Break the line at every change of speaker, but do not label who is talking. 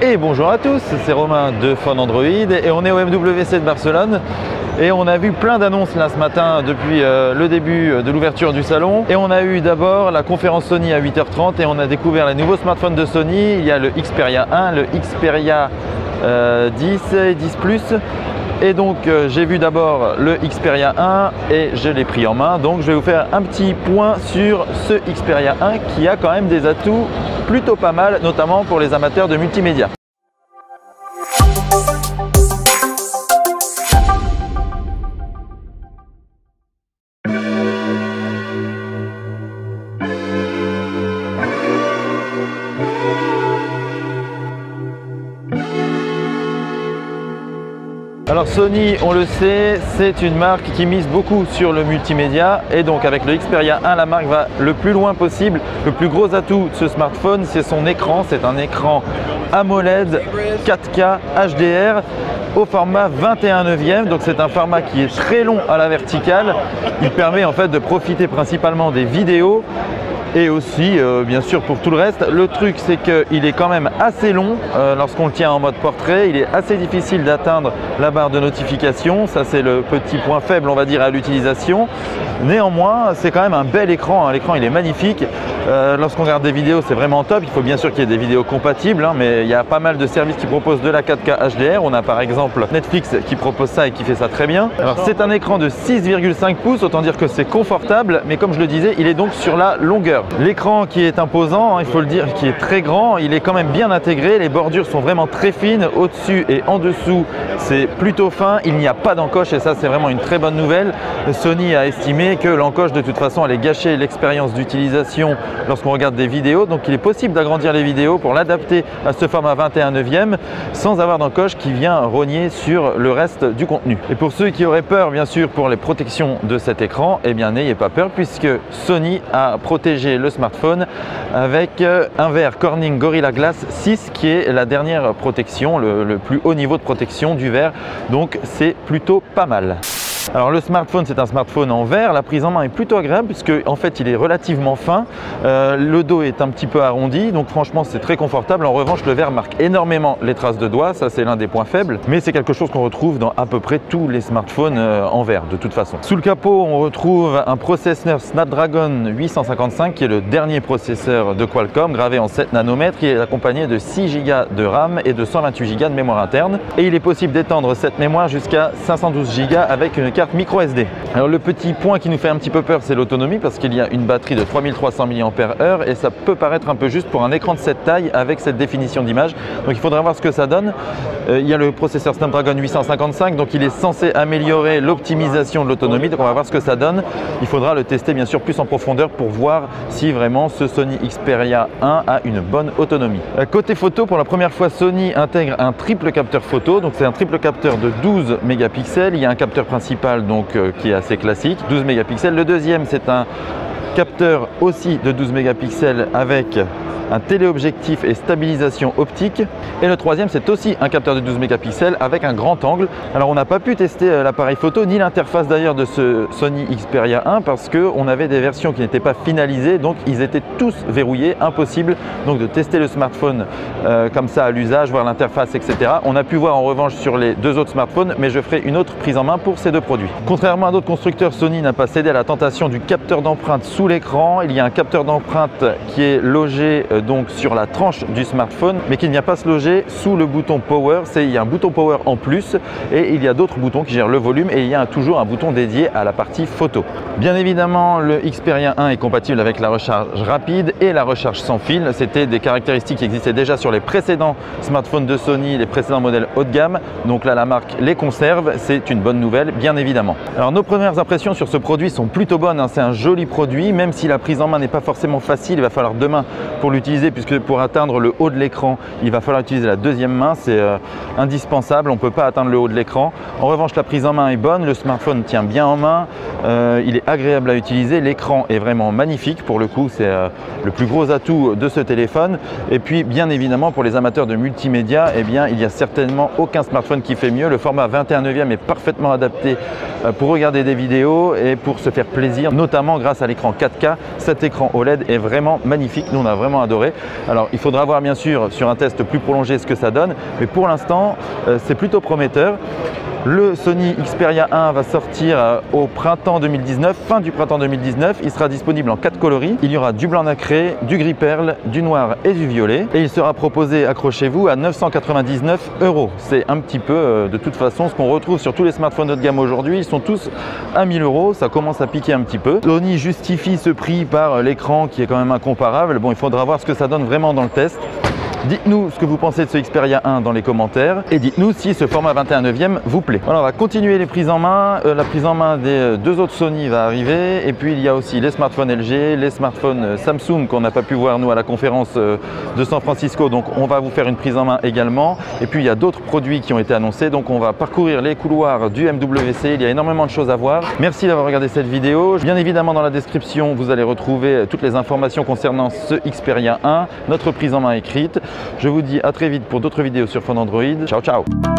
Et bonjour à tous, c'est Romain de Phone Android et on est au MWC de Barcelone et on a vu plein d'annonces là ce matin depuis le début de l'ouverture du salon. Et on a eu d'abord la conférence Sony à 8h30 et on a découvert les nouveaux smartphones de Sony. Il y a le Xperia 1, le Xperia 10 et 10 Plus. Et donc j'ai vu d'abord le Xperia 1 et je l'ai pris en main. Donc je vais vous faire un petit point sur ce Xperia 1 qui a quand même des atouts plutôt pas mal, notamment pour les amateurs de multimédia. Alors Sony, on le sait, c'est une marque qui mise beaucoup sur le multimédia et donc avec le Xperia 1, la marque va le plus loin possible. Le plus gros atout de ce smartphone, c'est son écran. C'est un écran AMOLED 4K HDR au format 21/9. Donc c'est un format qui est très long à la verticale. Il permet en fait de profiter principalement des vidéos et aussi bien sûr pour tout le reste. Le truc c'est qu'il est quand même assez long lorsqu'on le tient en mode portrait. Il est assez difficile d'atteindre la barre de notification. Ça c'est le petit point faible on va dire à l'utilisation. Néanmoins c'est quand même un bel écran, l'écran il est magnifique. Lorsqu'on regarde des vidéos c'est vraiment top. Il faut bien sûr qu'il y ait des vidéos compatibles mais il y a pas mal de services qui proposent de la 4K HDR. On a par exemple Netflix qui propose ça et qui fait ça très bien. Alors c'est un écran de 6,5 pouces, autant dire que c'est confortable, mais comme je le disais il est donc sur la longueur. L'écran qui est imposant, il faut le dire, qui est très grand, il est quand même bien intégré. Les bordures sont vraiment très fines, au-dessus et en dessous c'est plutôt fin. Il n'y a pas d'encoche et ça c'est vraiment une très bonne nouvelle. Sony a estimé que l'encoche de toute façon allait gâcher l'expérience d'utilisation lorsqu'on regarde des vidéos. Donc il est possible d'agrandir les vidéos pour l'adapter à ce format 21/9 sans avoir d'encoche qui vient rogner sur le reste du contenu. Et pour ceux qui auraient peur bien sûr pour les protections de cet écran, eh bien n'ayez pas peur puisque Sony a protégé le smartphone avec un verre Corning Gorilla Glass 6 qui est la dernière protection, le plus haut niveau de protection du verre. Donc c'est plutôt pas mal. Alors le smartphone c'est un smartphone en verre, la prise en main est plutôt agréable puisque en fait il est relativement fin, le dos est un petit peu arrondi donc franchement c'est très confortable. En revanche le verre marque énormément les traces de doigts, ça c'est l'un des points faibles, mais c'est quelque chose qu'on retrouve dans à peu près tous les smartphones en verre de toute façon. Sous le capot on retrouve un processeur Snapdragon 855 qui est le dernier processeur de Qualcomm gravé en 7 nanomètres, qui est accompagné de 6 Go de RAM et de 128 Go de mémoire interne et il est possible d'étendre cette mémoire jusqu'à 512 Go avec une carte micro SD. Alors le petit point qui nous fait un petit peu peur c'est l'autonomie parce qu'il y a une batterie de 3300 mAh et ça peut paraître un peu juste pour un écran de cette taille avec cette définition d'image. Donc il faudra voir ce que ça donne. Il y a le processeur Snapdragon 855 donc il est censé améliorer l'optimisation de l'autonomie. Donc on va voir ce que ça donne. Il faudra le tester bien sûr plus en profondeur pour voir si vraiment ce Sony Xperia 1 a une bonne autonomie. Côté photo, pour la première fois Sony intègre un triple capteur photo. Donc c'est un triple capteur de 12 mégapixels. Il y a un capteur principal donc qui est assez classique, 12 mégapixels. Le deuxième c'est un capteur aussi de 12 mégapixels avec un téléobjectif et stabilisation optique. Et le troisième c'est aussi un capteur de 12 mégapixels avec un grand angle. Alors on n'a pas pu tester l'appareil photo ni l'interface d'ailleurs de ce Sony Xperia 1 parce qu'on avait des versions qui n'étaient pas finalisées, donc ils étaient tous verrouillés, impossible donc de tester le smartphone comme ça à l'usage, voir l'interface etc. On a pu voir en revanche sur les deux autres smartphones, mais je ferai une autre prise en main pour ces deux produits. Contrairement à d'autres constructeurs, Sony n'a pas cédé à la tentation du capteur d'empreinte sous l'écran. Il y a un capteur d'empreinte qui est logé donc sur la tranche du smartphone mais qui ne vient pas se loger sous le bouton Power. Il y a un bouton Power en plus et il y a d'autres boutons qui gèrent le volume et il y a toujours un bouton dédié à la partie photo. Bien évidemment le Xperia 1 est compatible avec la recharge rapide et la recharge sans fil. C'était des caractéristiques qui existaient déjà sur les précédents smartphones de Sony, les précédents modèles haut de gamme. Donc là la marque les conserve, c'est une bonne nouvelle bien évidemment. Alors nos premières impressions sur ce produit sont plutôt bonnes, c'est un joli produit même si la prise en main n'est pas forcément facile. Il va falloir demain pour l'utiliser puisque pour atteindre le haut de l'écran il va falloir utiliser la deuxième main, c'est indispensable, on ne peut pas atteindre le haut de l'écran. En revanche la prise en main est bonne, le smartphone tient bien en main, il est agréable à utiliser, l'écran est vraiment magnifique pour le coup, c'est le plus gros atout de ce téléphone. Et puis bien évidemment pour les amateurs de multimédia, eh bien il n'y a certainement aucun smartphone qui fait mieux. Le format 21/9 est parfaitement adapté pour regarder des vidéos et pour se faire plaisir, notamment grâce à l'écran 4K. Cet écran OLED est vraiment magnifique, nous on a vraiment adoré. Alors il faudra voir bien sûr sur un test plus prolongé ce que ça donne, mais pour l'instant c'est plutôt prometteur. Le Sony Xperia 1 va sortir au printemps 2019, fin du printemps 2019. Il sera disponible en 4 coloris. Il y aura du blanc nacré, du gris perle, du noir et du violet. Et il sera proposé, accrochez-vous, à 999 €. C'est un petit peu, de toute façon, ce qu'on retrouve sur tous les smartphones de gamme aujourd'hui. Ils sont tous à 1000 €. Ça commence à piquer un petit peu. Sony justifie ce prix par l'écran qui est quand même incomparable. Bon, il faudra voir ce que ça donne vraiment dans le test. Dites-nous ce que vous pensez de ce Xperia 1 dans les commentaires et dites-nous si ce format 21/9 vous plaît. Voilà, on va continuer les prises en main. La prise en main des deux autres Sony va arriver et puis il y a aussi les smartphones LG, les smartphones Samsung qu'on n'a pas pu voir nous à la conférence de San Francisco, donc on va vous faire une prise en main également. Et puis il y a d'autres produits qui ont été annoncés, donc on va parcourir les couloirs du MWC. Il y a énormément de choses à voir. Merci d'avoir regardé cette vidéo. Bien évidemment dans la description vous allez retrouver toutes les informations concernant ce Xperia 1, notre prise en main écrite. Je vous dis à très vite pour d'autres vidéos sur Phone Android. Ciao ciao.